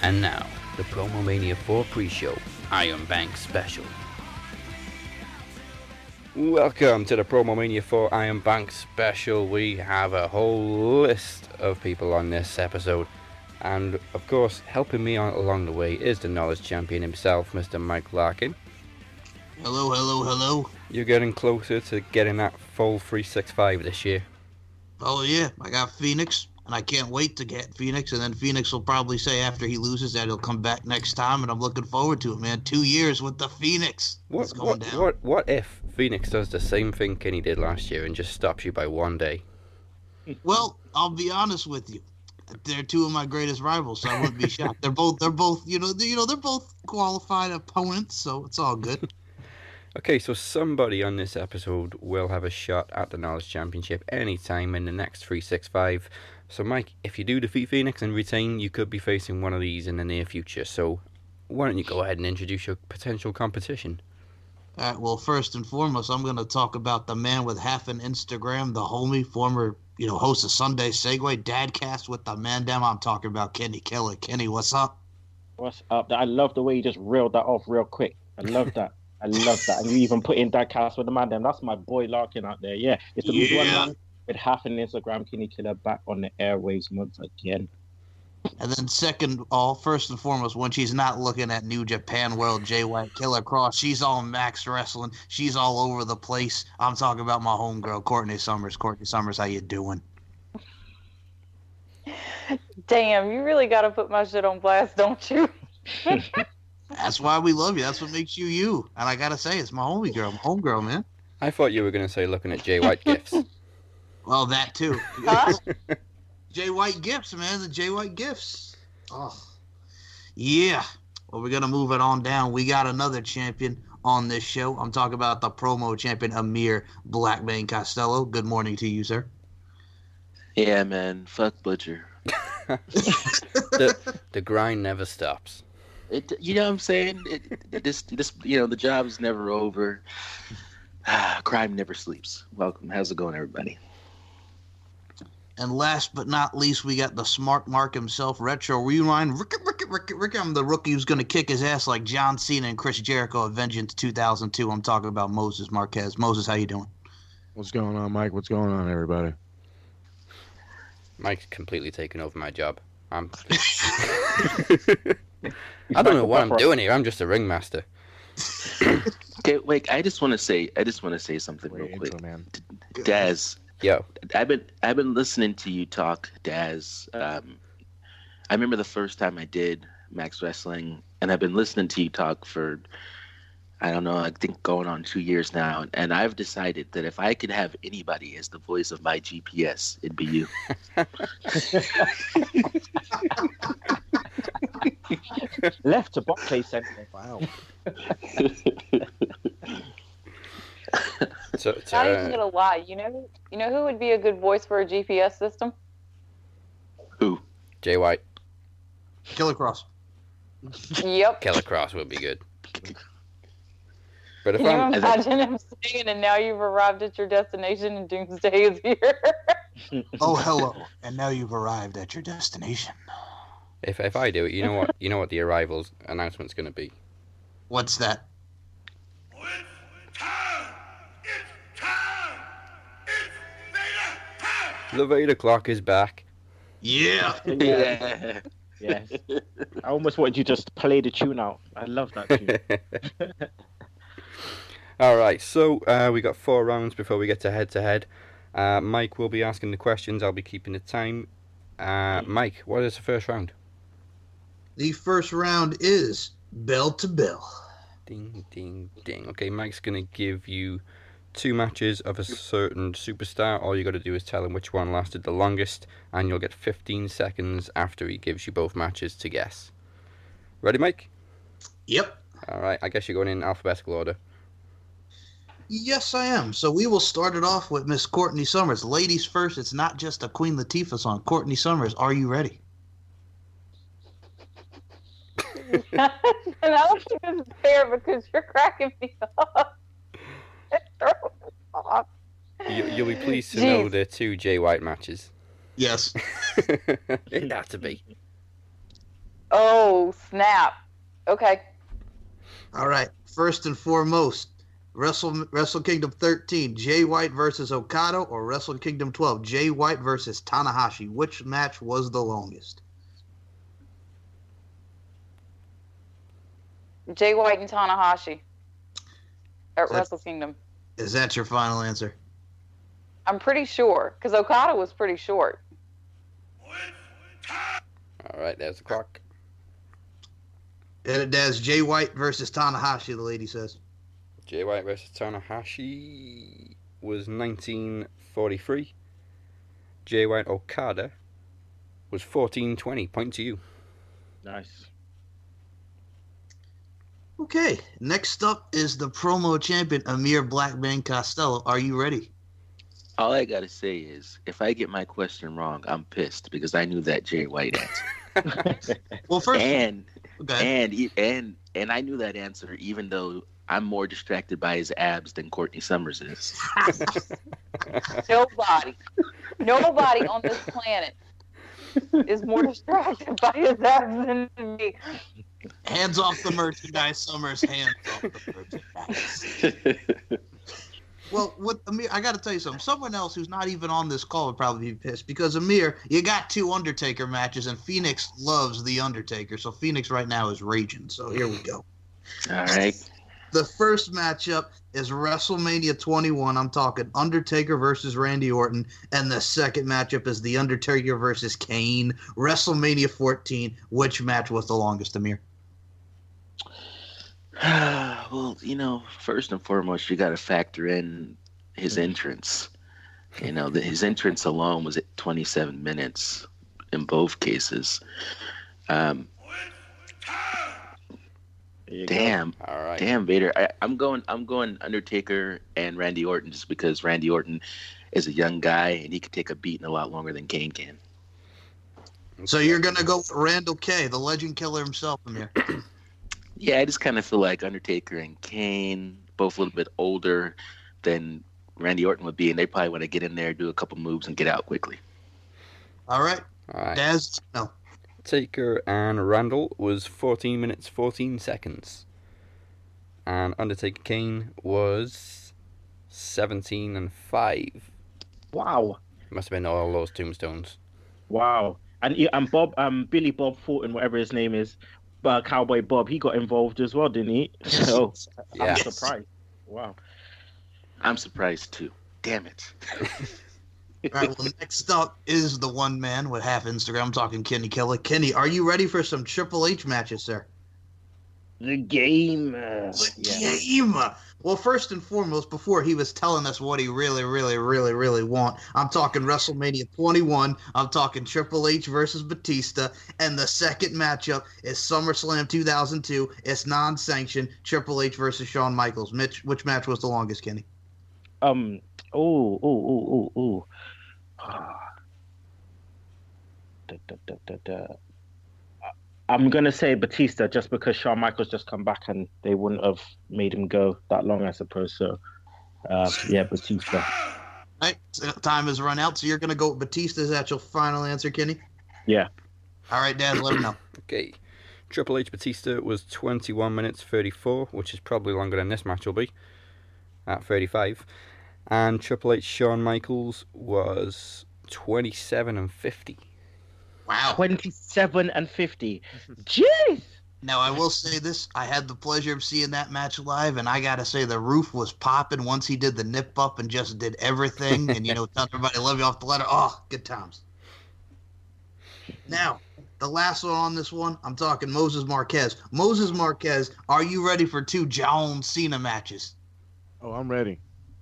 And now, the PromoMania IV pre-show Iron Bank special. Welcome to the PromoMania IV Iron Bank special. We have a whole list of people on this episode. And, of course, helping me on along the way is the knowledge champion himself, Mr. Mike Larkin. Hello, hello, hello. You're getting closer to getting that full 365 this year. Oh, yeah. I got Phoenix, and I can't wait to get Phoenix. And then Phoenix will probably say after he loses that he'll come back next time, and I'm looking forward to it, man. 2 years with the Phoenix. What if Phoenix does the same thing Kinny did last year and just stops you by 1 day? Well, I'll be honest with you. They're two of my greatest rivals, so I wouldn't be shocked. They're both, they're both qualified opponents, so it's all good. Okay, so somebody on this episode will have a shot at the Knowledge Championship anytime in the next 365. So, Mike, if you do defeat Phoenix and retain, you could be facing one of these in the near future. So, why don't you go ahead and introduce your potential competition? All right, well, first and foremost, I'm going to talk about the man with half an Instagram, the homie, former, host of Sunday Segway, Dadcast with the man down. I'm talking about Kinny Killa. Kenny, what's up? What's up? I love the way you just reeled that off real quick. I love that. I love that. And you even put in Dadcast with the man down. That's my boy Larkin out there. Yeah, it's the one man with half an Instagram, Kinny Killa, back on the airwaves once again. And then first and foremost, when she's not looking at New Japan World, Jay White, Killer Cross, she's on Max Wrestling. She's all over the place. I'm talking about my homegirl, Courtney Summers. Courtney Summers, how you doing? Damn, you really got to put my shit on blast, don't you? That's why we love you. That's what makes you you. And I got to say, it's my homegirl, man. I thought you were going to say looking at Jay White gifts. Well, that too. Huh? Jay White gifts, man. The Jay White gifts. Oh, yeah. Well, we're going to move it on down. We got another champion on this show. I'm talking about the Promo Champion Emir, BlackBane Costello. Good morning to you, sir. Yeah, man. Fuck Butcher. The grind never stops. You know what I'm saying? The job is never over. Crime never sleeps. Welcome. How's it going, everybody? And last but not least, we got the smart Mark himself, Retro Rewind. Rick, I'm the rookie who's going to kick his ass like John Cena and Chris Jericho at Vengeance 2002. I'm talking about Moses Marquez. Moses, how you doing? What's going on, Mike? What's going on, everybody? Mike's completely taken over my job. I don't know what I'm doing here. I'm just a ringmaster. Okay, wait. I just want to say something real quick. Daz. Yo, I've been listening to you talk, Daz. I remember the first time I did Max Wrestling, and I've been listening to you talk for, I don't know, I think going on 2 years now. And I've decided that if I could have anybody as the voice of my GPS, it'd be you. Left to Barclays Center. Wow. Not even gonna lie, you know who would be a good voice for a GPS system? Who? Jay White. Killer Cross. Yep. Killer Cross would be good. But if Can you imagine him saying, "And now you've arrived at your destination, and Doomsday is here"? Oh, hello, and now you've arrived at your destination. If I do it, you know what the arrivals announcement's going to be. What's that? The Vader clock is back. Yeah. Yeah. Yes. I almost wanted you to just play the tune out. I love that tune. All right, so we got 4 rounds before we get to head-to-head. Mike will be asking the questions. I'll be keeping the time. Mike, what is the first round? The first round is bell to bell. Ding, ding, ding. Okay, Mike's going to give you 2 matches of a certain superstar. All you got to do is tell him which one lasted the longest, and you'll get 15 seconds after he gives you both matches to guess. Ready, Mike? Yep. All right, I guess you're going in alphabetical order. Yes, I am. So we will start it off with Miss Courtney Summers. Ladies first. It's not just a Queen Latifah song. Courtney Summers, are you ready? And I don't think this is fair because you're cracking me up. You'll be pleased to know there are 2 Jay White matches. Yes. It'd have to be. Oh, snap. Okay. All right. First and foremost, Wrestle Kingdom 13, Jay White versus Okada, or Wrestle Kingdom 12, Jay White versus Tanahashi. Which match was the longest? Jay White and Tanahashi at Wrestle Kingdom. Is that your final answer? I'm pretty sure, because Okada was pretty short. All right, there's the clock. And that's Jay White versus Tanahashi, the lady says. Jay White versus Tanahashi was 1943. Jay White Okada was 1420. Point to you. Nice. Okay, next up is the promo champion, Emir BlackBane Costello. Are you ready? All I gotta say is, if I get my question wrong, I'm pissed because I knew that Jay White answer. Well, first, and okay. and I knew that answer, even though I'm more distracted by his abs than Courtney Summers is. Nobody on this planet is more distracted by his abs than me. Hands off the merchandise, Summers. Hands off the merchandise. Well, with Amir, I got to tell you something. Someone else who's not even on this call would probably be pissed because Amir, you got 2 Undertaker matches, and Phoenix loves the Undertaker. So Phoenix right now is raging. So here we go. All right. The first matchup is WrestleMania 21. I'm talking Undertaker versus Randy Orton. And the second matchup is The Undertaker versus Kane. WrestleMania 14. Which match was the longest, Amir? Well, first and foremost, you got to factor in his entrance. His entrance alone was at 27 minutes in both cases. Damn. All right. Damn, Vader. I'm going Undertaker and Randy Orton just because Randy Orton is a young guy and he could take a beating a lot longer than Kane can. So you're going to go with Randall K., the legend killer himself, Amir. Yeah, I just kind of feel like Undertaker and Kane, both a little bit older than Randy Orton would be, and they probably want to get in there, do a couple moves, and get out quickly. All right. All right. Daz, no. Taker and Randall was 14 minutes 14 seconds. And Undertaker Kane was 17 and 5. Wow. Must have been all those tombstones. Wow. And Bob, Billy Bob Thornton, whatever his name is, Cowboy Bob, he got involved as well, didn't he? So Yeah. I'm surprised. Wow. I'm surprised too. Damn it. All right, well, next up is the one man with half Instagram. I'm talking Kinny Killa. Kenny, are you ready for some Triple H matches, sir? The game. Game. Well, first and foremost, before he was telling us what he really, really, really, really want, I'm talking WrestleMania 21. I'm talking Triple H versus Batista. And the second matchup is SummerSlam 2002. It's non-sanctioned. Triple H versus Shawn Michaels. Mitch, which match was the longest, Kenny? I'm gonna say Batista just because Shawn Michaels just come back and they wouldn't have made him go that long, I suppose. So, yeah, Batista. All right, so time has run out, so you're going to go with Batista. Is that your final answer, Kenny? Yeah. All right, Dad, let him know. Okay. Triple H Batista was 21 minutes 34, which is probably longer than this match will be, at 35. And Triple H Shawn Michaels was 27 and 50. Wow. 27 and 50. Jeez. Now, I will say this. I had the pleasure of seeing that match live, and I got to say the roof was popping once he did the nip up and just did everything. And, tell everybody, love you off the ladder. Oh, good times. Now, the last one on this one, I'm talking Moses Marquez. Moses Marquez, are you ready for 2 John Cena matches? Oh, I'm ready.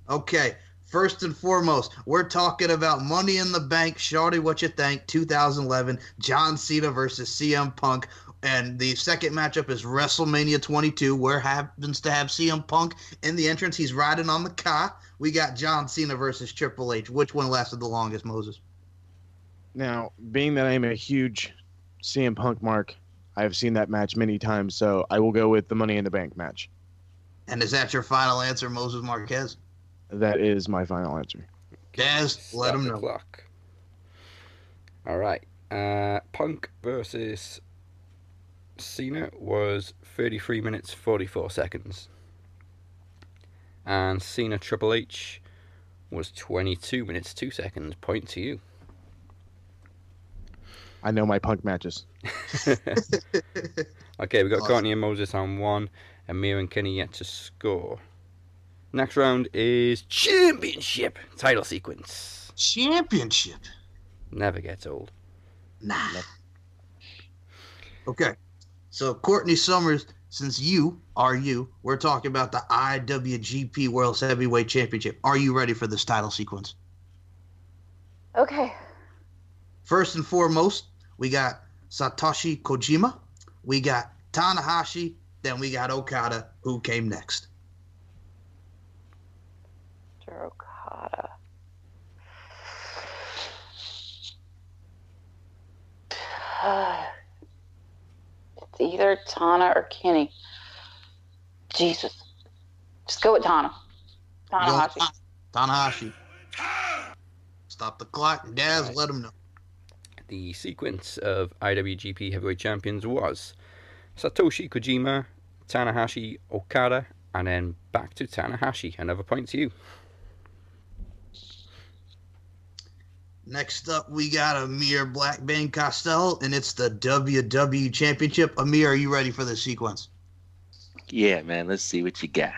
Okay. First and foremost, we're talking about Money in the Bank, Shawty What You Think, 2011, John Cena versus CM Punk. And the second matchup is WrestleMania 22, where happens to have CM Punk in the entrance. He's riding on the car. We got John Cena versus Triple H. Which one lasted the longest, Moses? Now, being that I'm a huge CM Punk mark, I have seen that match many times, so I will go with the Money in the Bank match. And is that your final answer, Moses Marquez? That is my final answer. Daz, let him know. Clock. All right. Punk versus Cena was 33 minutes 44 seconds. And Cena Triple H was 22 minutes 2 seconds. Point to you. I know my Punk matches. Okay, we got Courtney and Moses on 1. Emir and Kinny yet to score. Next round is Championship title sequence. Championship. Never gets old. Nah. Okay. So, Courtney Summers, since we're talking about the IWGP World Heavyweight Championship. Are you ready for this title sequence? Okay. First and foremost, we got Satoshi Kojima. We got Tanahashi. Then we got Okada, who came next. Okada. It's either Tana or Kenny. Jesus. Just go with Tana. Tanahashi. Tanahashi. Stop the clock. Daz, let him know. The sequence of IWGP Heavyweight Champions was Satoshi Kojima, Tanahashi, Okada, and then back to Tanahashi. Another point to you. Next up, we got Amir BlackBane Costello, and it's the WWE Championship. Amir, are you ready for this sequence? Yeah, man. Let's see what you got.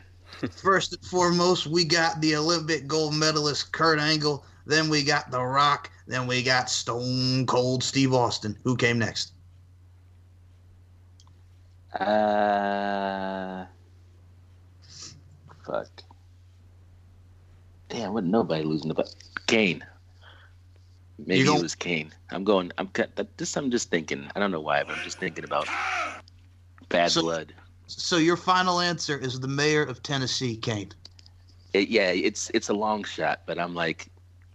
First and foremost, we got the Olympic gold medalist Kurt Angle. Then we got The Rock. Then we got Stone Cold Steve Austin. Who came next? Fuck. Damn, wasn't nobody losing the butt. Kane. Maybe it was Kane. I'm just thinking. I don't know why, but I'm just thinking about bad blood. So your final answer is the mayor of Tennessee, Kane. It's a long shot, but I'm like,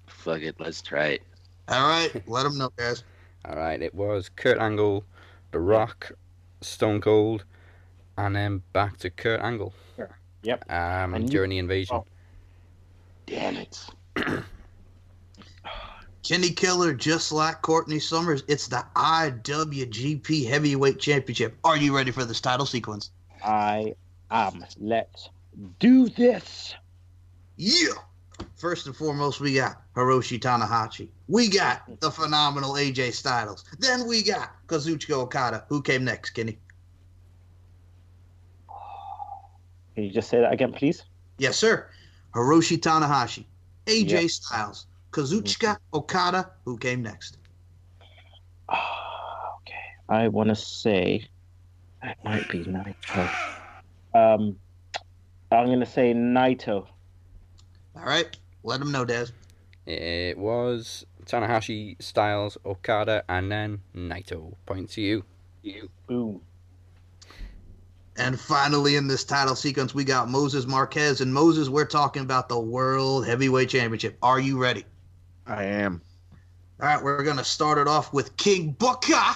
fuck it, let's try it. All right, let them know, guys. All right, it was Kurt Angle, The Rock, Stone Cold, and then back to Kurt Angle. Sure. Yep. During the invasion. Oh. Damn it. Kinny Killa, just like Courtney Summers, it's the IWGP Heavyweight Championship. Are you ready for this title sequence? I am. Let's do this. Yeah. First and foremost, we got Hiroshi Tanahashi. We got the phenomenal AJ Styles. Then we got Kazuchika Okada. Who came next, Kenny? Can you just say that again, please? Yes, sir. Hiroshi Tanahashi, AJ Yep. Styles, Kazuchika Okada. Who came next? Okay. I want to say that might be Naito. I'm going to say Naito. All right. Let him know, Daz. It was Tanahashi, Styles, Okada, and then Naito. Point to you. Boom. And finally, in this title sequence, we got Moses Marquez. And Moses, we're talking about the World Heavyweight Championship. Are you ready? I am. All right, we're going to start it off with King Booker.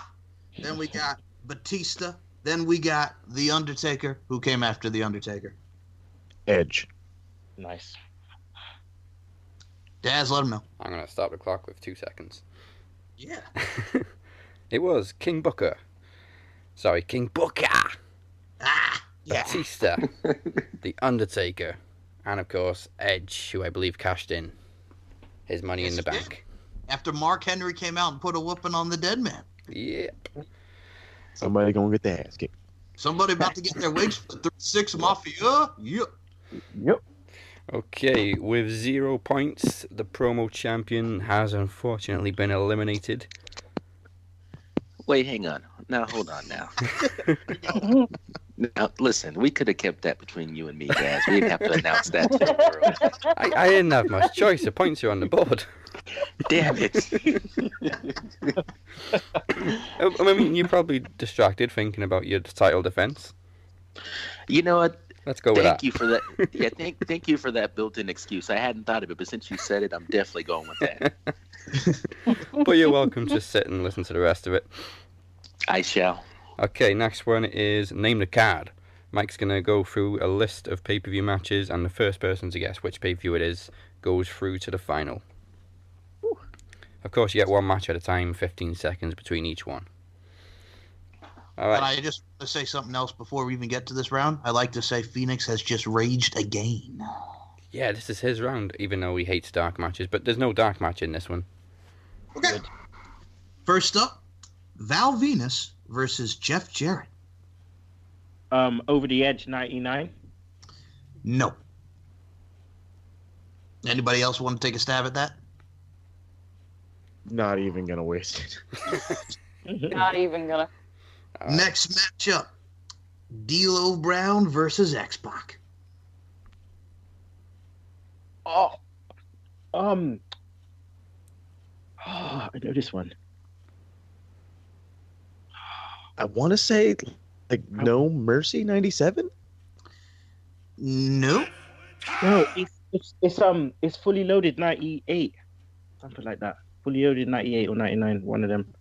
Then we got Batista. Then we got The Undertaker. Who came after The Undertaker? Edge. Nice. Daz, let him know. I'm going to stop the clock with 2 seconds. Yeah. It was King Booker. Sorry, King Booker. Yeah. Batista. The Undertaker. And, of course, Edge, who I believe cashed in his money in the Yes, he bank. After Mark Henry came out and put a whooping on the dead man. Yep. Somebody gonna get their ass kicked. Somebody about to get their wigs for 36 Mafia. Yep. Yep. Okay, with 0 points, the promo champion has unfortunately been eliminated. Wait, hang on. Now, hold on now. Now, listen, we could have kept that between you and me, guys. We didn't have to announce that to the world. I didn't have much choice. The points are on the board. Damn it. I mean, you're probably distracted thinking about your title defense. You know what? Let's go with Thank that. you for that. Yeah, thank you for that built-in excuse. I hadn't thought of it, but since you said it, I'm definitely going with that. But you're welcome to sit and listen to the rest of it. I shall. Okay, next one is Name the Card. Mike's going to go through a list of pay-per-view matches, and the first person to guess which pay-per-view it is goes through to the final. Of course, you get one match at a time, 15 seconds between each one. All And right. I just want to say something else before we even get to this round. I like to say Phoenix has just raged again. Yeah, this is his round, even though he hates dark matches. But there's no dark match in this one. Okay. Good. First up, Val Venus versus Jeff Jarrett. Over the Edge 99. No. Anybody else want to take a stab at that? Not even gonna waste it. Not even gonna. All right. Next matchup, D'Lo Brown versus X-Pac. Oh, I know this one. I want to say like No Mercy 97. No. No, it's fully loaded 98, something like that. Fully loaded 98 or 99, one of them.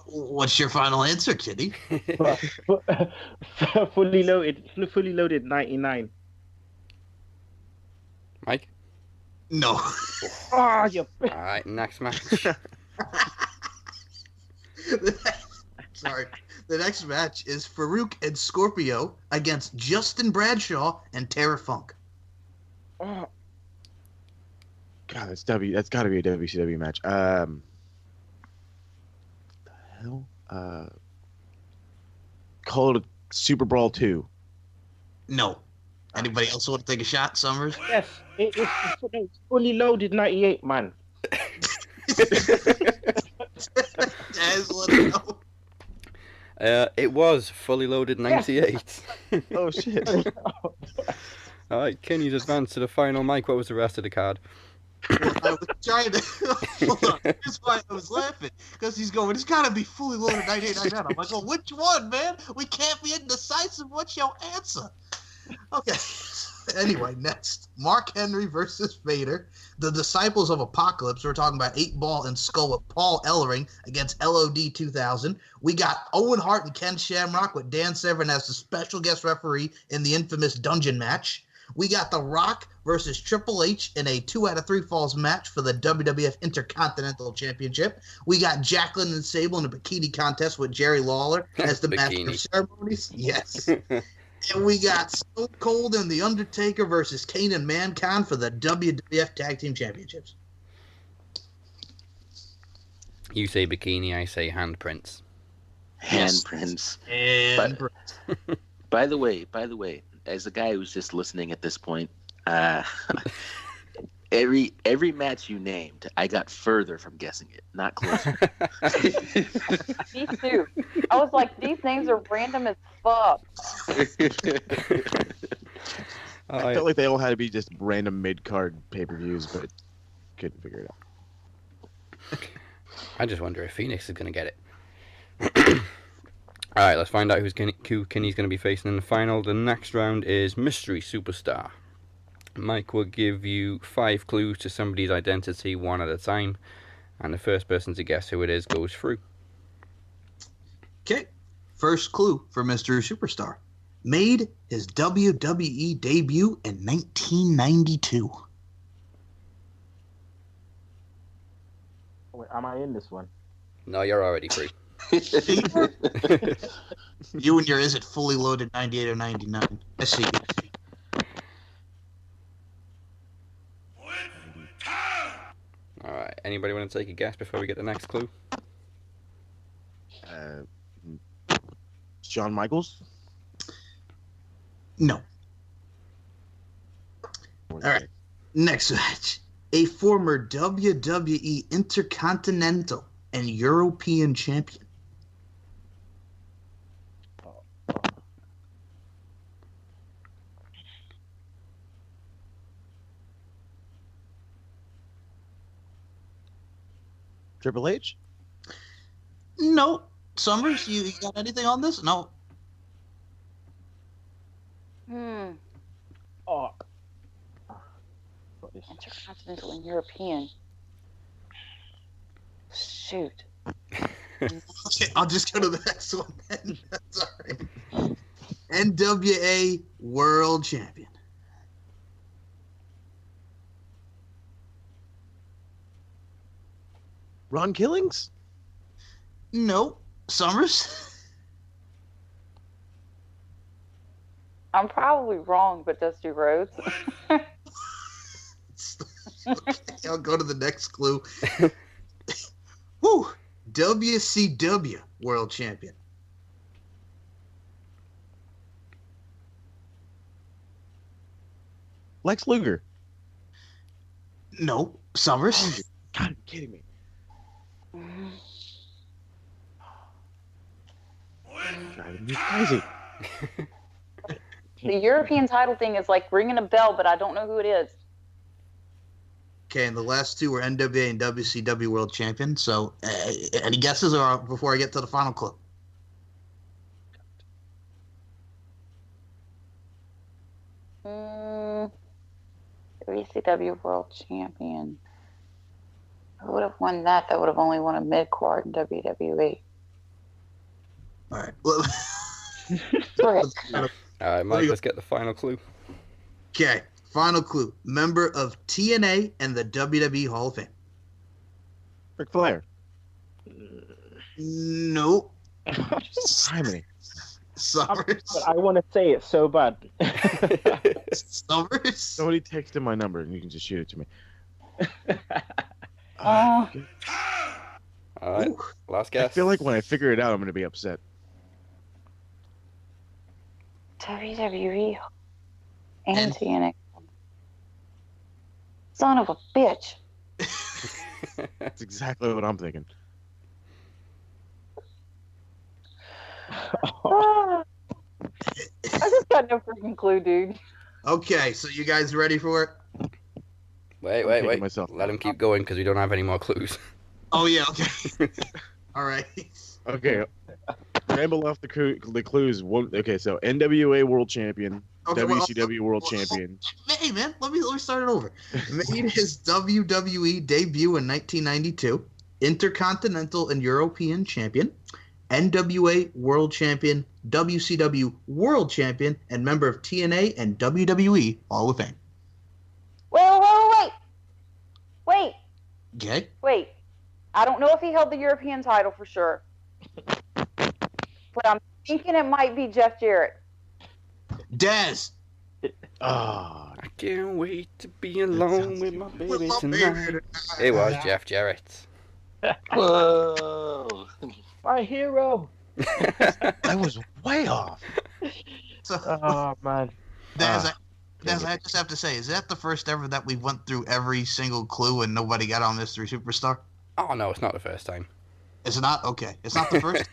What's your final answer, Kitty? fully loaded 99. Mike? No. Ah, you. All right, next match. Sorry. The next match is Farouk and Scorpio against Justin Bradshaw and Terra Funk. Oh, God, that's That's got to be a WCW match. The hell? Call it Super Brawl 2. No. Anybody else want to take a shot, Summers? yes, it's fully loaded 98, man. Jazz, let it know. It was fully loaded 98. Oh shit! All right, Kenny's advanced to the final. Mike, what was the rest of the card? Well, I was trying to. Hold on. Here's why I was laughing. Because he's going, it's got to be fully loaded 98, 99. I'm like, well, which one, man? We can't be indecisive. What's your answer? Okay. Anyway, next. Mark Henry versus Vader. The Disciples of Apocalypse. We're talking about 8-Ball and Skull with Paul Ellering against LOD 2000. We got Owen Hart and Ken Shamrock with Dan Severn as the special guest referee in the infamous dungeon match. We got The Rock versus Triple H in a 2 out of 3 falls match for the WWF Intercontinental Championship. We got Jacqueline and Sable in a bikini contest with Jerry Lawler as the master of ceremonies. Yes. And we got Stone Cold and The Undertaker versus Kane and Mankind for the WWF Tag Team Championships. You say bikini, I say handprints. Handprints. And By the way, as a guy who's just listening at this point, every match you named, I got further from guessing it, not closer. Me too. I was like, these names are random as fuck. All I right. felt like they all had to be just random mid-card pay-per-views, but couldn't figure it out. I just wonder if Phoenix is going to get it. All right, let's find out who Kenny's going to be facing in the final. The next round is Mystery Superstar. Mike will give you 5 clues to somebody's identity, one at a time, and the first person to guess who it is goes through. okay, first clue for Mr. Superstar. Made his WWE debut in 1992. Wait, am I in this one? No, you're already free. You and your is it fully loaded 98 or 99? I see. All right, anybody want to take a guess before we get the next clue? Shawn Michaels. No. All right. Next match. A former WWE Intercontinental and European champion. Triple H. No. Summers, you got anything on this? No. Oh. Got this. Intercontinental and European. Shoot. Okay, I'll just go to the next one then. Sorry. NWA World Champion. Ron Killings. No. Summers? I'm probably wrong, but Dusty Rhodes. Okay, I'll go to the next clue. Woo! WCW World Champion. Lex Luger. No, Summers. God, you're kidding me. Driving me crazy. The European title thing is like ringing a bell, but I don't know who it is. Okay, and the last two were NWA and WCW World Champion. So, any guesses or before I get to the final clue? WCW World Champion. Who would have won that? That would have only won a mid-card in WWE. All right. Frick. All right, Mike, let's get the final clue. Okay, final clue. Member of TNA and the WWE Hall of Fame. Ric Flair. No. Simony. Summers. But I want to say it so bad. Summers. Somebody text in my number and you can just shoot it to me. All right, Ooh. last I guess. feel like when I figure it out, I'm going to be upset. WWE and TNA. Son of a bitch. That's exactly what I'm thinking. I just got no freaking clue, dude. Okay, so you guys ready for it? Wait, kicking myself. Let him keep going because we don't have any more clues. Oh, yeah, okay. All right. Okay. Ramble off the clues. Okay, so NWA World Champion, Okay, well, WCW World Champion. Hey, man, let me start it over. Made his WWE debut in 1992, Intercontinental and European Champion, NWA World Champion, WCW World Champion, and member of TNA and WWE Hall of Fame. Wait. I don't know if he held the European title for sure. But I'm thinking it might be Jeff Jarrett. Dez. Ah, I can't wait to be alone with my With baby my tonight. baby It was Jeff Jarrett. Whoa! My hero. I was way off. So, Oh man. Dez, I just have to say, is that the first ever that we went through every single clue and nobody got on Mystery Superstar? Oh no, it's not the first time. Is it not? Okay. It's not the first?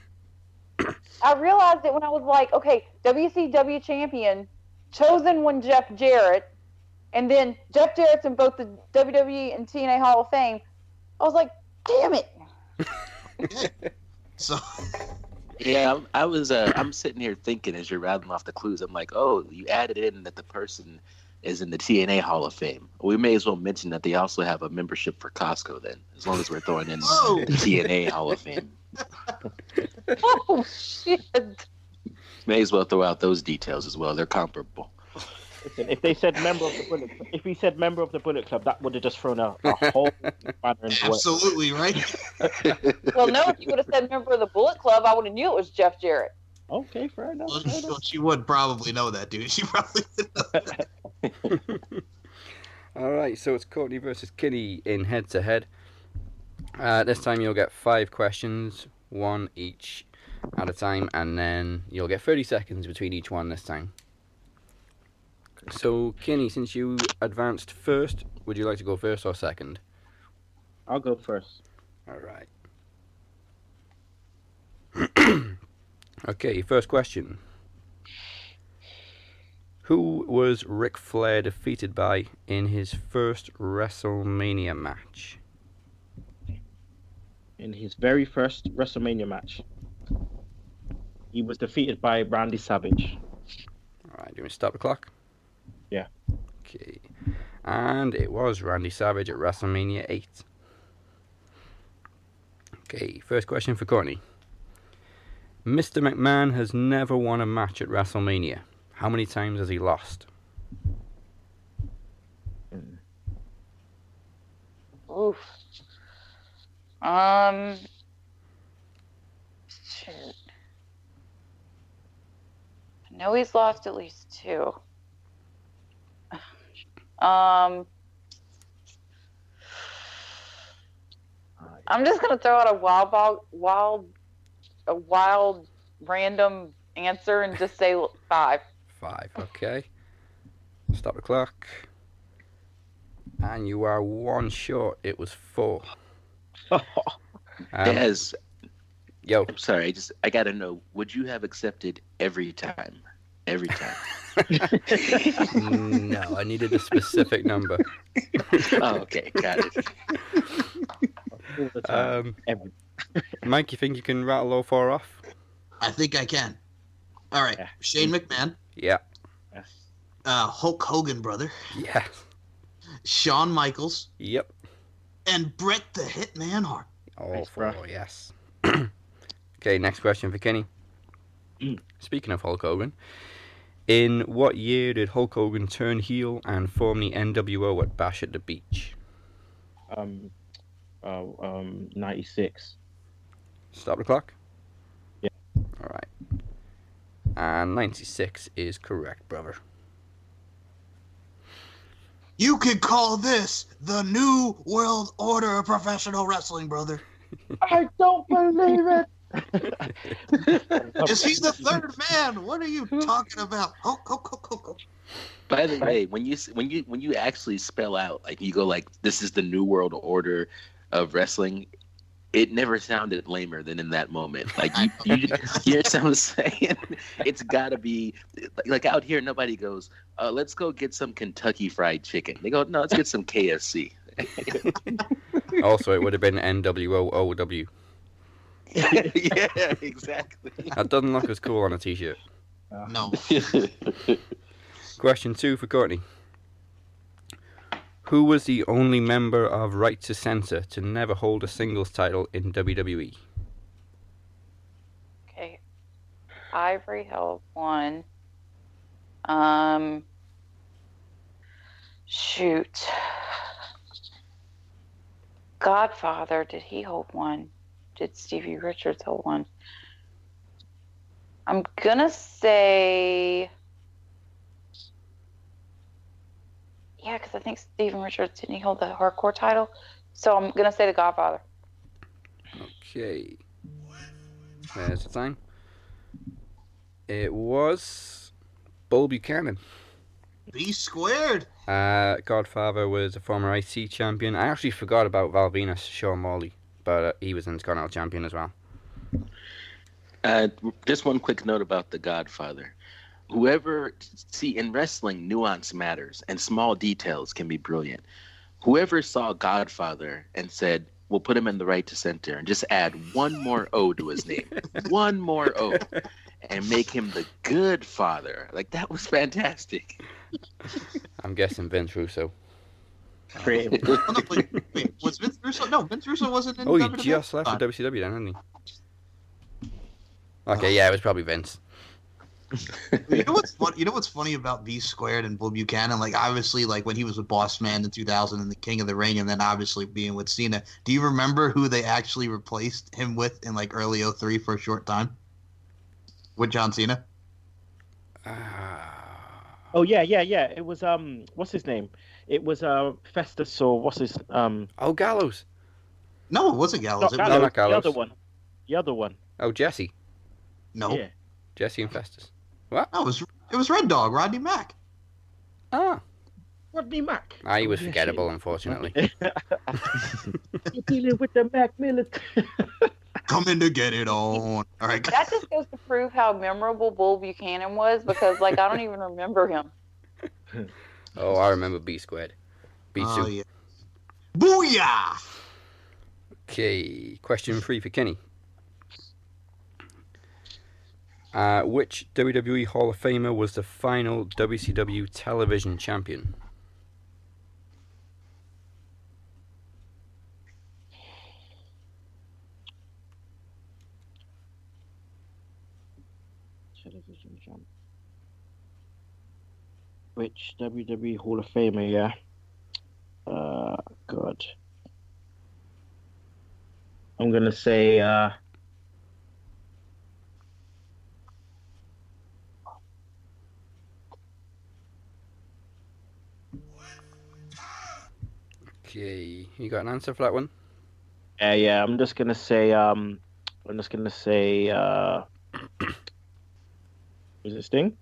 I realized it when I was like, okay, WCW champion, chosen when Jeff Jarrett, and then Jeff Jarrett's in both the WWE and TNA Hall of Fame. I was like, damn it. Okay. So, Yeah, I'm sitting here thinking as you're rattling off the clues. I'm like, oh, you added in that the person is in the TNA Hall of Fame. We may as well mention that they also have a membership for Costco then, as long as we're throwing in Whoa. the TNA Hall of Fame. Oh, shit. May as well throw out those details as well. They're comparable. Listen, if they said member of the Bullet, if he said member of the Bullet Club, that would have just thrown a whole banner in the way. absolutely, right? Well, no, if you would have said member of the Bullet Club, I would have knew it was Jeff Jarrett. Okay, fair enough. Well, she would probably know that, dude. She probably would know that. All right, so it's Courtney versus Kinny in head-to-head. This time you'll get 5 questions, one each at a time, and then you'll get 30 seconds between each one this time. So, Kinny, since you advanced first, would you like to go first or second? I'll go first. All right. Okay, first question. Who was Ric Flair defeated by in his first WrestleMania match? In his very first WrestleMania match, he was defeated by Randy Savage. All right, do you want me to stop the clock? Yeah. Okay. And it was Randy Savage at WrestleMania 8. Okay, first question for Courtney. Mr. McMahon has never won a match at WrestleMania. How many times has he lost? Oof. Shoot. I know he's lost at least 2. I'm just gonna throw out a wild random answer and just say 5. 5, okay. Stop the clock. And you are 1 short. It was 4. Dez, Yo. I'm sorry. I gotta know. Would you have accepted every time? Every time. No, I needed a specific number. Oh, okay, got it. All the time. Mike, you think you can rattle all 4 off? I think I can. All right. Yeah. Shane McMahon, Yeah. Hulk Hogan, brother, Yes. Shawn Michaels, Yep. and Bret the Hitman Hart. All Thanks, 4, bro. yes. Okay, next question for Kenny. Speaking of Hulk Hogan, in what year did Hulk Hogan turn heel and form the NWO at Bash at the Beach? 96. Stop the clock. Yeah. All right. And 96 is correct, brother. You could call this the new world order of professional wrestling, brother. I don't believe it. Is he the third man? What are you talking about? Hulk. By the way, when you actually spell out, like you go like, this is the new world order of wrestling, it never sounded lamer than in that moment. Like you hear someone saying, it's got to be like out here. Nobody goes, let's go get some Kentucky Fried Chicken. They go, no, let's get some KFC. Also, it would have been NWOOW. Yeah, exactly. That doesn't look as cool on a t-shirt. No. Question 2 for Courtney. Who was the only member of Right to Censor to never hold a singles title in WWE? Okay. Ivory held 1. Shoot. Godfather, did he hold 1? Did Stevie Richards hold 1? I'm gonna say, yeah, because I think Steven Richards, didn't he hold the hardcore title? So I'm gonna say the Godfather. Okay. There's the time. It was Bull Buchanan. B squared. Godfather was a former IC champion. I actually forgot about Val Venus, Sean Morley, but he was an Intercontinental champion as well. Just one quick note about the Godfather. In wrestling, nuance matters, and small details can be brilliant. Whoever saw Godfather and said, we'll put him in the Right to Center and just add one more O to his name, one more O, and make him the Good Father. Like, that was fantastic. I'm guessing Vince Russo. Wait, Was Vince Russo? No, Vince Russo wasn't in Oh, he WWE. just left for WCW then, hasn't he? Okay, yeah, it was probably Vince. You know what's fun? You know what's funny about B squared and Bull Buchanan? Like, obviously, like when he was with Boss Man in 2000 and the King of the Ring, and then obviously being with Cena. Do you remember who they actually replaced him with in like early 03 for a short time? With John Cena? Oh yeah. It was what's his name? It was Festus or what's his Oh, Gallows. No, it wasn't Gallows. not It was, Gallows, not Gallows. The other one. Oh, Jesse. no, Yeah. Jesse and Festus. no, it was Red Dog, Rodney Mack. Ah. Rodney Mack. He was Oh, yeah, forgettable, shit. unfortunately. You're dealing with the Mac military. Coming to get it on. All right. That just goes to prove how memorable Bull Buchanan was, because like I don't even remember him. Oh, I remember B squared. B Oh, soup. yeah. Booyah! Okay, question 3 for Kenny. Which WWE Hall of Famer was the final WCW television champion? Television champ. Which WWE Hall of Famer? Yeah. God. I'm gonna say Okay, you got an answer for that one? Yeah. I'm just gonna say. Was it Sting?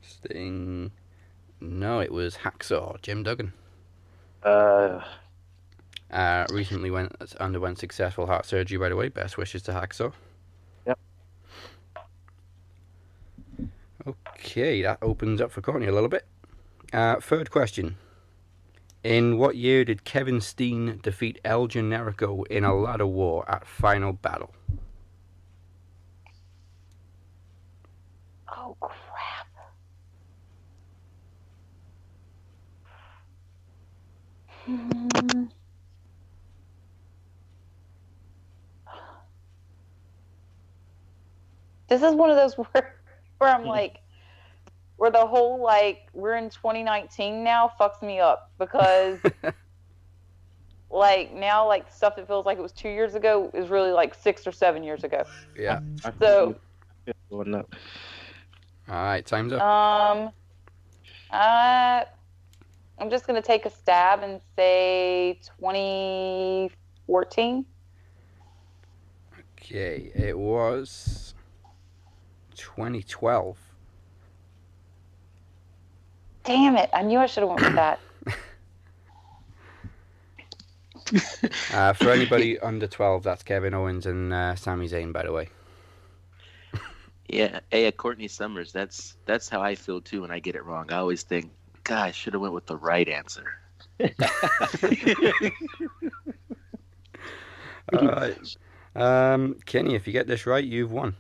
Sting. No, it was Hacksaw, Jim Duggan. Recently underwent successful heart surgery, by the way. Best wishes to Hacksaw. Yep. Okay, that opens up for Courtney a little bit. Third question. In what year did Kevin Steen defeat El Generico in a ladder war at Final Battle? Oh crap. This is one of those where I'm like, where the whole like we're in 2019 now fucks me up because like now like stuff that feels like it was 2 years ago is really like 6 or 7 years ago. Yeah. So All right, time's up. I'm just gonna take a stab and say 2014. Okay, it was 2012. Damn it! I knew I should have went with that. For anybody under 12, that's Kevin Owens and Sami Zayn, by the way. Yeah, hey, Courtney Summers. That's how I feel too when I get it wrong. I always think, God, I should have went with the right answer. All right. Kenny, if you get this right, you've won.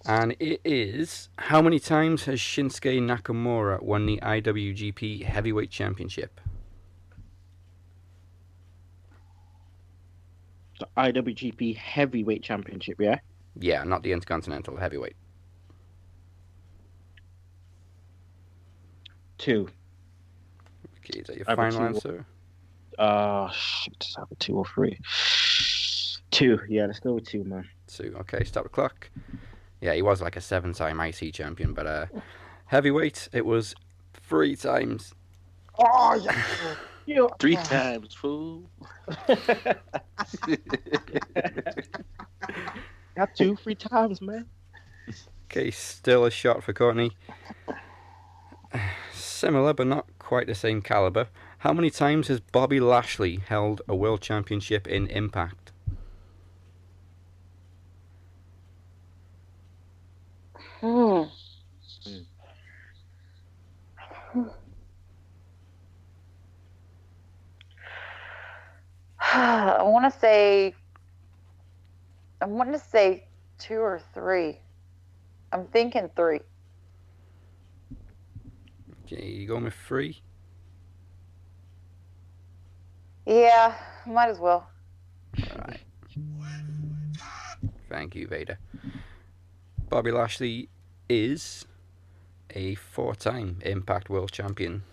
And it is, how many times has Shinsuke Nakamura won the IWGP Heavyweight Championship? The IWGP Heavyweight Championship, yeah? Yeah, not the Intercontinental Heavyweight. 2. Okay, is that your I have a final 2. answer? Shit, does I have a 2 or 3? 2, yeah, let's go with 2, man. 2, okay, stop the clock. Yeah, he was like a 7-time IC champion, but heavyweight, it was 3 times. Oh, yeah. 3 times, fool. Got 2, 3 times, man. Okay, still a shot for Courtney. Similar, but not quite the same caliber. How many times has Bobby Lashley held a world championship in Impact? I want to say 2 or 3. I'm thinking 3. Okay, you going with 3? Yeah, might as well. Alright. Thank you, Vader. Bobby Lashley is a 4-time Impact World Champion.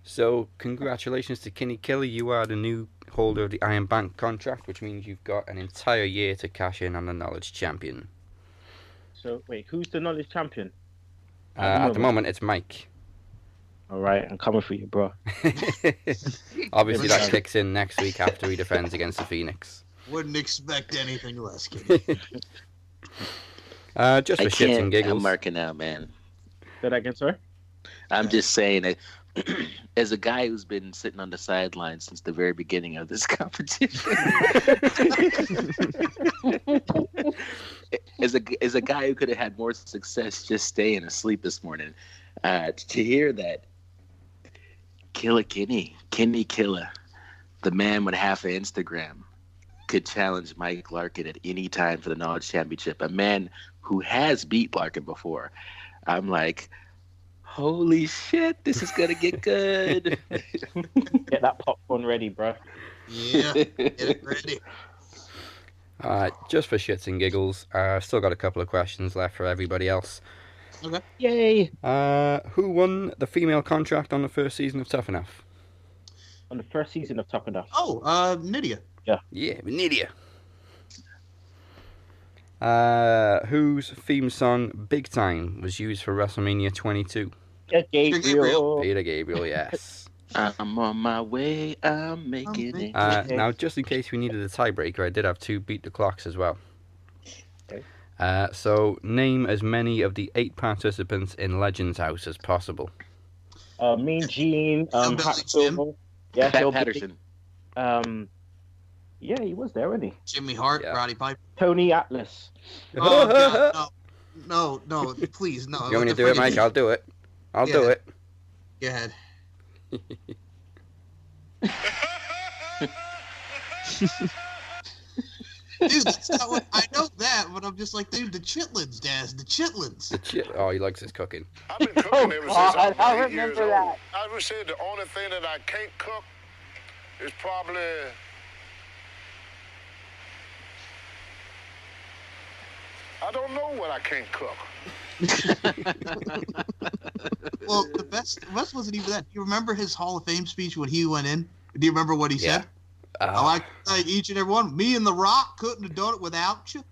So, congratulations to Kinny Killa. You are the new holder of the Iron Bank contract, which means you've got an entire year to cash in on the Knowledge Champion. So, wait, who's the Knowledge Champion? At the moment, it's Mike. All right, I'm coming for you, bro. Obviously, that kicks in next week after he defends against the Phoenix. Wouldn't expect anything less, kid. Just for shits and giggles. I'm marking out, man. Say that again, sir? I'm just saying that as a guy who's been sitting on the sidelines since the very beginning of this competition, as a guy who could have had more success just staying asleep this morning, to hear that Kenny Killa, the man with half an Instagram, could challenge Mike Larkin at any time for the Knowledge Championship, a man who has beat Larkin before. I'm like, holy shit, this is gonna get good. Get that popcorn ready, bro. Yeah, get it ready. Just for shits and giggles, I've still got a couple of questions left for everybody else. Okay. Yay! Who won the female contract on the first season of Tough Enough? On the first season of Tough Enough. Oh, Nydia. Yeah, Nydia. Whose theme song "Big Time" was used for WrestleMania 22? Peter Gabriel. Peter Gabriel, yes. I'm on my way. I'm making it. Now, just in case we needed a tiebreaker, I did have 2 beat the clocks as well. Okay. So, name as many of the 8 participants in Legends House as possible. Mean Gene, Hillbilly Hacksaw, yeah, Pat Hillbilly. Patterson. Yeah, he was there, wasn't he? Jimmy Hart, Yeah. Roddy Piper. Tony Atlas. Oh God, no, please, no. You want me to do it, Mike? I'll do it. I'll do Yeah. it. Go ahead. Dude, that's not what I know that, but I'm just like, dude, the chitlins, Daz, the chitlins. Oh, he likes his cooking. I've been cooking ever since I was I 8 years remember old. that. I would say the only thing that I can't cook is probably I don't know what I can't cook. Well, the best wasn't even that. Do you remember his Hall of Fame speech when he went in? Do you remember what he said? I like to thank each and every one. Me and The Rock couldn't have done it without you.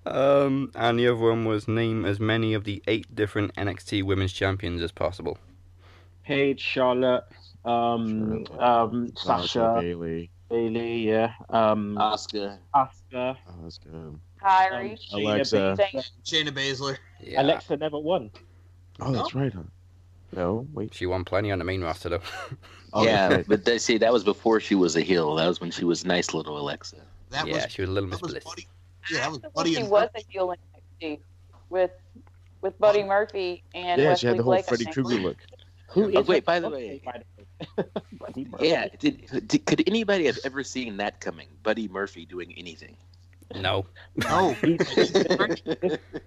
And the other one was name as many of the 8 different NXT Women's Champions as possible. Paige, Charlotte, Sasha, Bailey. Bailey, yeah. Oscar. Asuka. Oh, that's good. Kyrie. Alexa. Shayna Baszler. Yeah. Alexa never won. Oh, that's right. Huh? No, wait. She won plenty on the main roster, though. Oh, yeah, that's right. but that was before she was a heel. That was when she was nice little Alexa. That Yeah, was she was a little that was Miss Bliss. Buddy. Yeah, that was Well, Buddy she and was a heel in NXT with Buddy Murphy and Yeah, Wesley she had the whole Blake, I Freddy think. Krueger look. Who Oh, is wait, her by the fiance, way. Buddy Murphy. Yeah, could anybody have ever seen that coming? Buddy Murphy doing anything? No. No. He's an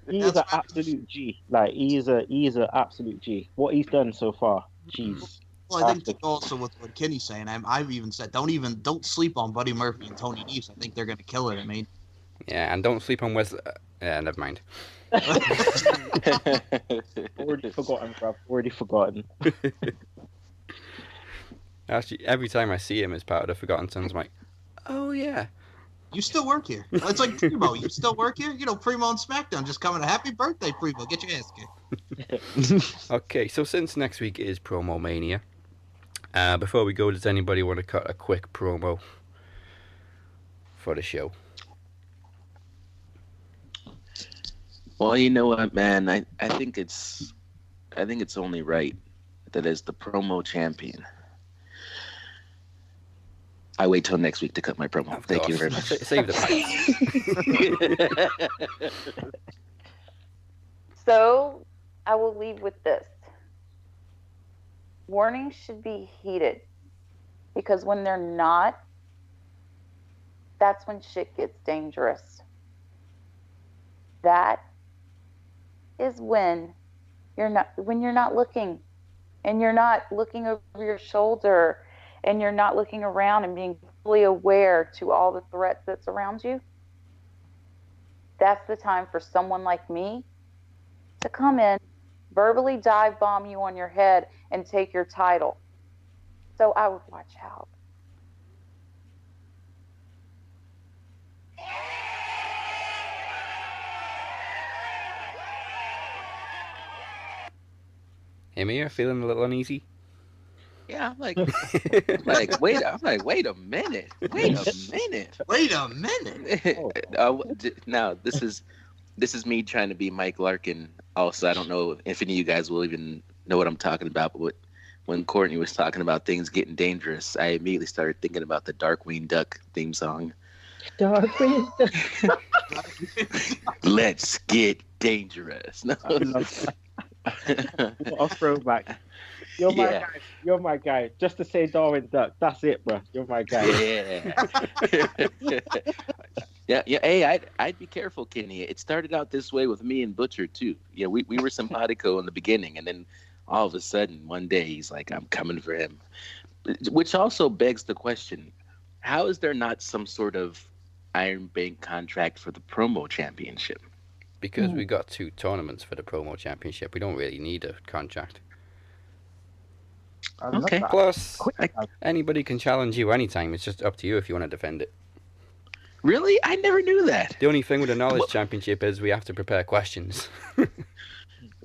That's absolute G. Like he's an absolute G. What he's done so far, jeez. Well, I think also with what Kenny's saying, I've even said don't sleep on Buddy Murphy and Tony Nese. I think they're gonna kill it. I mean, Yeah, and don't sleep on Wesley. Yeah, never mind. Already forgotten, bruv. Already forgotten. Actually, every time I see him as part of the Forgotten Sons, I'm like, oh yeah. you still work here. It's like Primo. You still work here? You know, Primo on SmackDown just coming. Happy birthday, Primo. Get your ass kicked. Okay, so since next week is PromoMania, before we go, does anybody want to cut a quick promo for the show? Well, you know what, man? I think it's only right that as the promo champion, I wait till next week to cut my promo. Of Thank you course. very much. Save the fight. So I will leave with this. Warnings should be heeded because when they're not, that's when shit gets dangerous. That is when you're not looking, and you're not looking over your shoulder, and you're not looking around and being fully aware to all the threats that surround you. That's the time for someone like me to come in, verbally dive bomb you on your head, and take your title. So I would watch out. Emir, feeling a little uneasy? Yeah, I'm like, wait a minute. Wait a minute. Now this is me trying to be Mike Larkin. Also, I don't know if any of you guys will even know what I'm talking about. But when Courtney was talking about things getting dangerous, I immediately started thinking about the Darkwing Duck theme song. Darkwing. Let's get dangerous. No. I love that. What a throwback. You're my Yeah. guy. You're my guy. Just to say Darwin Duck. That's it, bro. You're my guy. Yeah. Hey, I'd be careful, Kenny. It started out this way with me and Butcher too. Yeah, we were simpatico in the beginning, and then all of a sudden one day he's like, "I'm coming for him," which also begs the question: how is there not some sort of Iron Bank contract for the Promo Championship? Because we got 2 tournaments for the Promo Championship, we don't really need a contract. I love Okay. that. Plus, anybody can challenge you anytime. It's just up to you if you want to defend it. Really? I never knew that. The only thing with the Knowledge Championship is we have to prepare questions.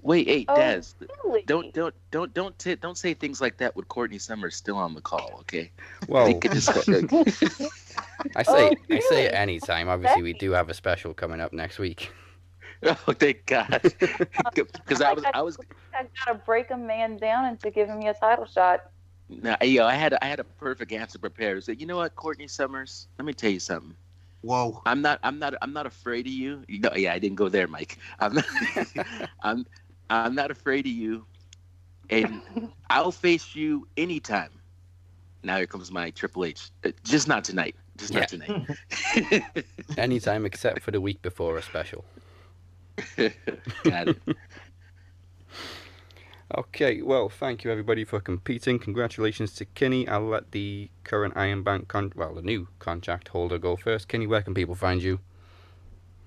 Wait, hey, Oh, Des, really? don't say things like that with Courtney Summers still on the call, okay? Well, They could just, I say really? it anytime. Obviously, we do have a special coming up next week. oh, thank God, because I was I gotta break a man down into giving me a title shot. I had a perfect answer prepared. I said, you know what, Courtney Summers, let me tell you something. Whoa. I'm not afraid of you. No, yeah, I didn't go there, Mike. I'm not, I'm not afraid of you, and I'll face you anytime. Now here comes my Triple H. Just not tonight. Just not tonight. Anytime except for the week before a special. Got it. Okay, well, thank you everybody for competing. Congratulations to Kinny. I'll let the current Iron Bank, the new contract holder go first. Kinny, where can people find you?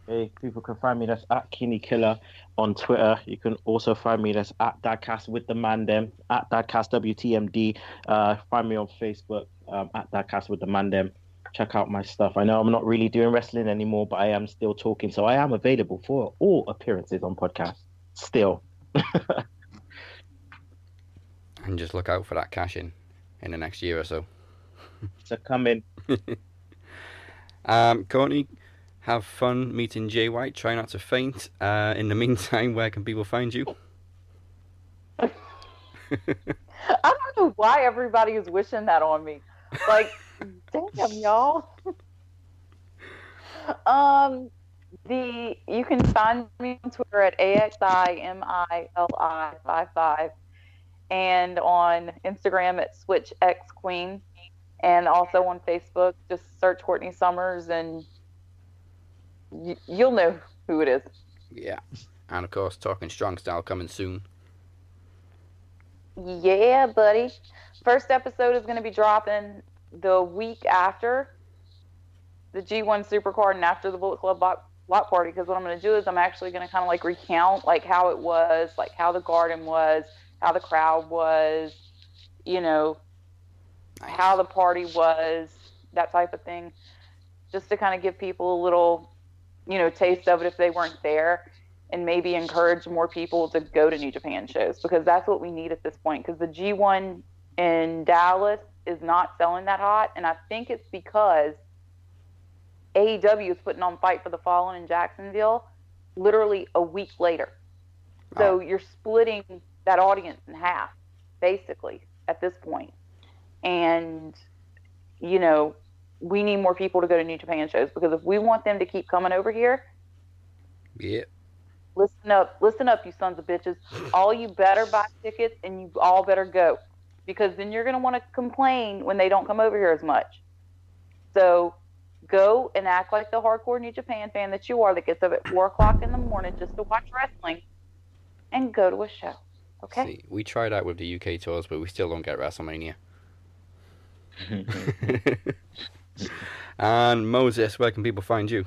Hey, people can find me. That's at Kinny Killa on Twitter. You can also find me. That's at Dadcast with the Mandem, at Dadcast WTMD. Find me on Facebook at Dadcast with the Mandem. Check out my stuff. I know I'm not really doing wrestling anymore, but I am still talking, so I am available for all appearances on podcasts. Still. And just look out for that cash in the next year or so. So come in. Courtney, have fun meeting Jay White. Try not to faint. In the meantime, where can people find you? I don't know why everybody is wishing that on me. Like, damn, y'all. You can find me on Twitter at AXIMILI55 and on Instagram at SwitchXQueen, and also on Facebook. Just search Courtney Summers and you'll know who it is. Yeah, and of course, Talking Strong Style coming soon. Yeah, buddy. First episode is going to be dropping the week after the G1 Supercard and after the Bullet Club block party, because what I'm going to do is I'm actually going to kind of like recount like how it was, like how the garden was, how the crowd was, you know, Nice. how the party was, that type of thing, just to kind of give people a little, you know, taste of it if they weren't there, and maybe encourage more people to go to New Japan shows, because that's what we need at this point, because the G1 in Dallas is not selling that hot, and I think it's because AEW is putting on Fight for the Fallen in Jacksonville literally a week later. So you're splitting that audience in half, basically, at this point. And, you know, we need more people to go to New Japan shows, because if we want them to keep coming over here, Yeah. listen up, you sons of bitches. All you better buy tickets, and you all better go, because then you're going to want to complain when they don't come over here as much. So go and act like the hardcore New Japan fan that you are, that gets up at 4 o'clock in the morning just to watch wrestling, and go to a show. Okay? See, we tried out with the UK tours, but we still don't get WrestleMania. And Moses, where can people find you?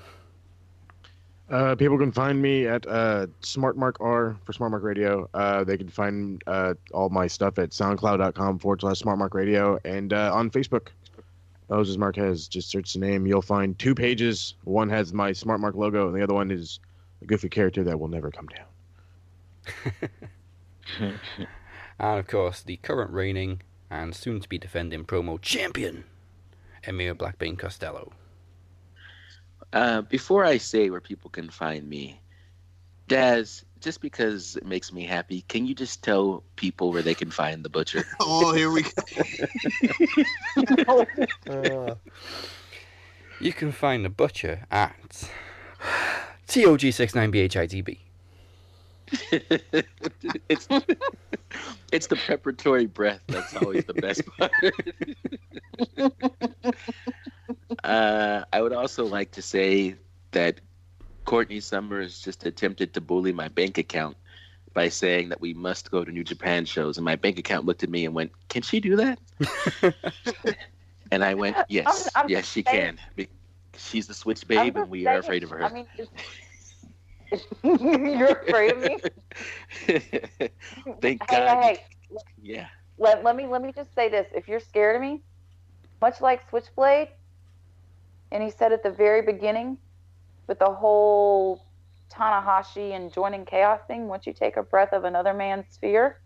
People can find me at SmartMark R for SmartMark Radio. They can find all my stuff at soundcloud.com/SmartMark Radio, and on Facebook. Moses Marquez. Just search the name. You'll find 2 pages. One has my SmartMark logo, and the other one is a goofy character that will never come down. And of course, the current reigning and soon to be defending Promo Champion Emir BlackBane Costello. Before I say where people can find me, Daz, just because it makes me happy, can you just tell people where they can find the Butcher? Oh, here we go. You can find the Butcher at TOG69BHITB. It's the preparatory breath that's always the best part. I would also like to say that Courtney Summers just attempted to bully my bank account by saying that we must go to New Japan shows, and my bank account looked at me and went, "Can she do that?" And I went, "Yes, yes, she can. She's the Switch babe, and we are afraid of her." I mean, you're afraid of me? Thank God. Hey. Yeah. Let me just say this. If you're scared of me, much like Switchblade And he said at the very beginning, with the whole Tanahashi and joining Chaos thing, once you take a breath of another man's fear,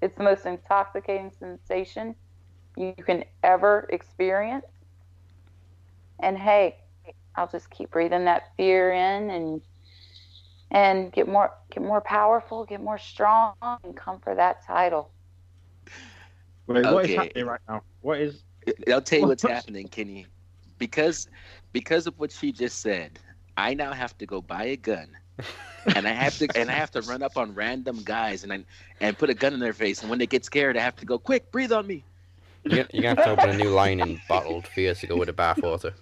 it's the most intoxicating sensation you can ever experience. And hey, I'll just keep breathing that fear in and get more powerful, get more strong, and come for that title. Wait, what is Okay. happening right now? What is? I'll tell you what's happening, Kenny. Because of what she just said, I now have to go buy a gun, and I have to run up on random guys and put a gun in their face. And when they get scared, I have to go, quick, breathe on me. You're gonna have to open a new line in bottled fears to go with the bathwater.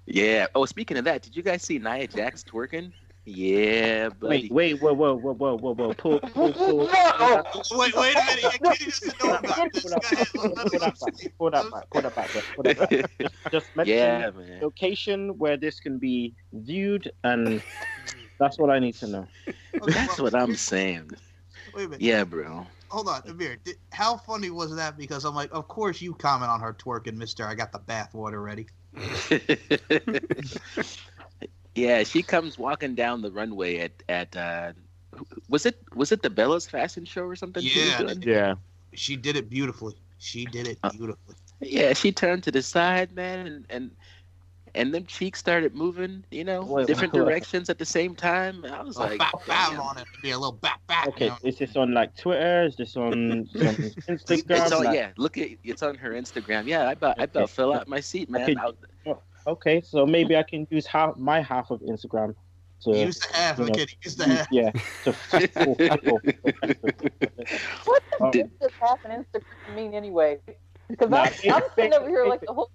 Yeah. Oh, speaking of that, did you guys see Nia Jax twerking? Yeah, buddy. Wait, whoa. Pull. Wait a minute. Kenny doesn't know about this. Go ahead. Pull that back. Just mention Yeah, the man. location where this can be viewed, and that's what I need to know. That's what I'm saying. Wait a minute. Yeah, bro. Hold on, Amir. How funny was that? Because I'm like, of course you comment on her twerking, mister. I got the bath water ready. Yeah, she comes walking down the runway at was it the Bella's fashion show or something? she was Yeah. doing? Yeah. She did it beautifully. Yeah, she turned to the side, man, and them cheeks started moving, Wait, different wait. directions at the same time. I was like, bap damn. on it. Be a little bap. Okay, You know? is this on like Twitter? Is this on Instagram? It's on, Like- yeah, it's on her Instagram. Yeah, I about fell out my seat, man. Okay. Okay, so maybe I can use my half of Instagram to Use the half. you know, Okay, use the half. yeah. To What the Did- fuck does half an Instagram mean anyway? Because Nah, I'm sitting over here like the whole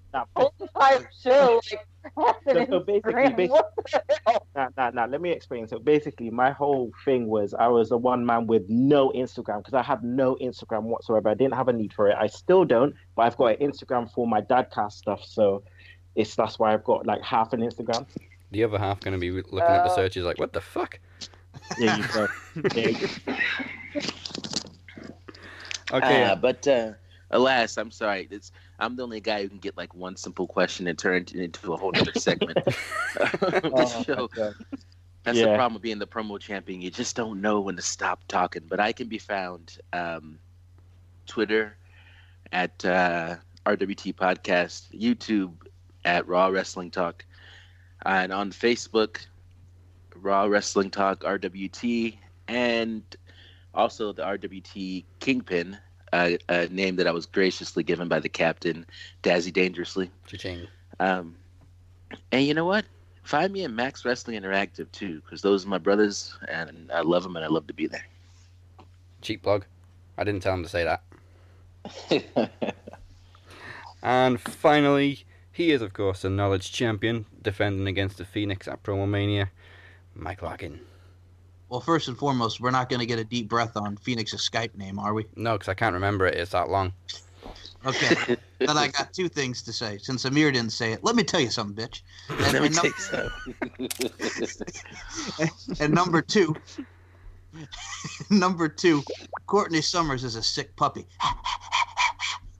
entire show, like half an So basically- Instagram. What the hell? Nah. Let me explain. So basically, my whole thing was I was the one man with no Instagram because I have no Instagram whatsoever. I didn't have a need for it. I still don't, but I've got an Instagram for my dadcast stuff. So that's why I've got like half an Instagram. The other half going to be looking at the searches like, what the fuck? Yeah, you go. Yeah, you go. Okay. But alas, I'm sorry. I'm the only guy who can get like one simple question and turn it into a whole other segment. This show. God. That's the Yeah. problem with being the promo champion. You just don't know when to stop talking. But I can be found Twitter at RWT Podcast, YouTube at Raw Wrestling Talk, and on Facebook, Raw Wrestling Talk RWT, and also the RWT Kingpin, a name that I was graciously given by the captain, Dazzy Dangerously. Cha-ching. And you know what? Find me at Max Wrestling Interactive too, because those are my brothers, and I love them, and I love to be there. Cheap plug. I didn't tell him to say that. And finally, he is, of course, the Knowledge Champion, defending against the Phoenix at PromoMania, Mike Larkin. Well, first and foremost, we're not going to get a deep breath on Phoenix's Skype name, are we? No, because I can't remember it. It's that long. Okay. Then I got two things to say. Since Amir didn't say it, let me tell you something, bitch. Let me And take some. and number two, Courtney Summers is a sick puppy.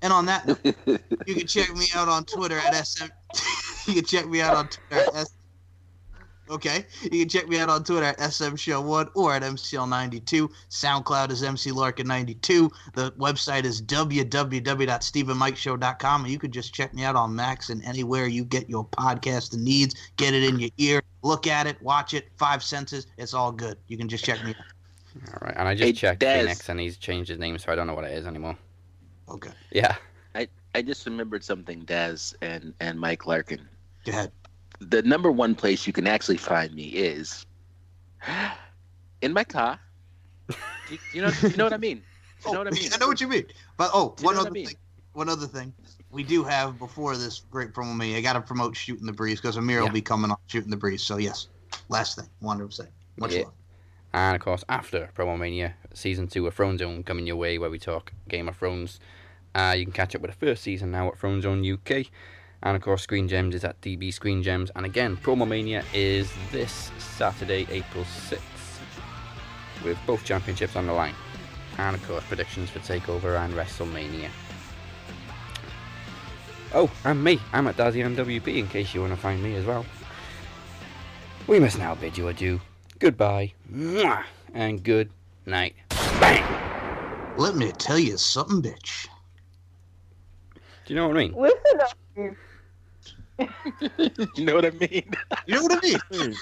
And on that note, you can check me out on Twitter at SM. You can check me out on Twitter at Okay. You can check me out on Twitter at SM Show 1 or at MCL92. SoundCloud is MC Larkin92. The website is www.stephenmikeshow.com. And you can just check me out on Max and anywhere you get your podcasting needs. Get it in your ear. Look at it. Watch it. 5 senses. It's all good. You can just check me out. All right, and I just Hey, checked Daz. Phoenix, and he's changed his name, so I don't know what it is anymore. Okay. Yeah. I just remembered something, Daz and Mike Larkin. Go ahead. The number one place you can actually find me is in my car. You know what I mean? You know what I mean? I know what you mean. But Do you one know what other I mean? thing. One other thing. We do have, before this great promo me, I got to promote Shooting the Breeze because Amir will Yeah. be coming on Shooting the Breeze. So, yes. Last thing. Wanted to say. Much Yeah. love. And of course, after PromoMania, Season 2 of Throne Zone coming your way, where we talk Game of Thrones. You can catch up with the first season now at Throne Zone UK. And of course, Screen Gems is at DB Screen Gems. And again, PromoMania is this Saturday, April 6th, with both championships on the line. And of course, predictions for TakeOver and WrestleMania. Oh, and me. I'm at Dazzy MWP in case you want to find me as well. We must now bid you adieu. Goodbye. Mwah, and good night. Bang! Let me tell you something, bitch. Do you know what I mean? Listen up, you. You know what I mean? You know what I mean?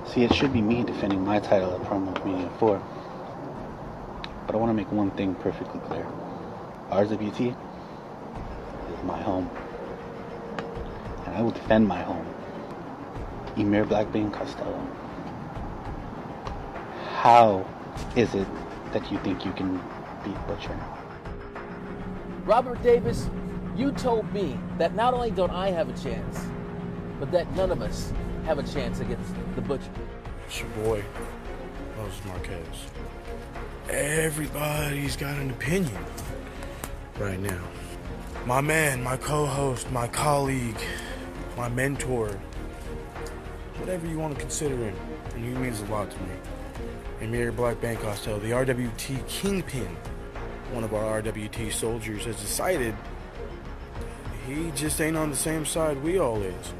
See, it should be me defending my title at PromoMania IV. But I want to make one thing perfectly clear. RWT is my home. And I will defend my home. Emir, BlackBane, Costello. How is it that you think you can beat Butcher? Robert Davis, you told me that not only don't I have a chance, but that none of us have a chance against the Butcher. It's your boy, Marquez. Everybody's got an opinion right now. My man, my co-host, my colleague, my mentor, whatever you want to consider him, and he means a lot to me. Emir, BlackBane, Costello, the RWT Kingpin, one of our RWT soldiers, has decided he just ain't on the same side we all is.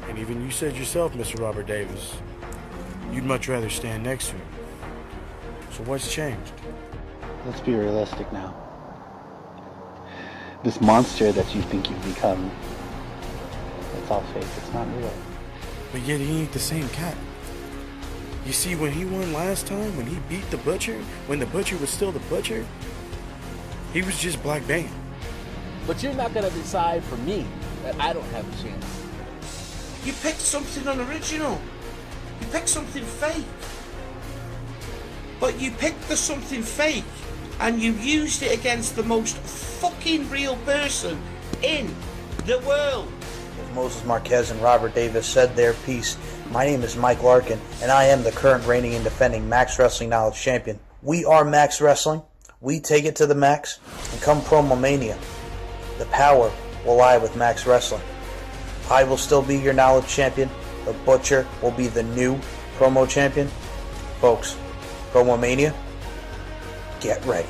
And even you said yourself, Mr. Robert Davis, you'd much rather stand next to him. So what's changed? Let's be realistic now. This monster that you think you've become, it's all fake, it's not real. But yet he ain't the same cat. You see, when he won last time, when he beat the Butcher, when the Butcher was still the Butcher, he was just BlackBane. But you're not going to decide for me that I don't have a chance. You picked something unoriginal. You picked something fake. But you picked the something fake and you used it against the most fucking real person in the world. As Moses Marquez and Robert Davis said their piece, my name is Mike Larkin, and I am the current reigning and defending Max Wrestling Knowledge Champion. We are Max Wrestling. We take it to the max, and come PromoMania, the power will lie with Max Wrestling. I will still be your Knowledge Champion. The Butcher will be the new Promo Champion. Folks, PromoMania, get ready.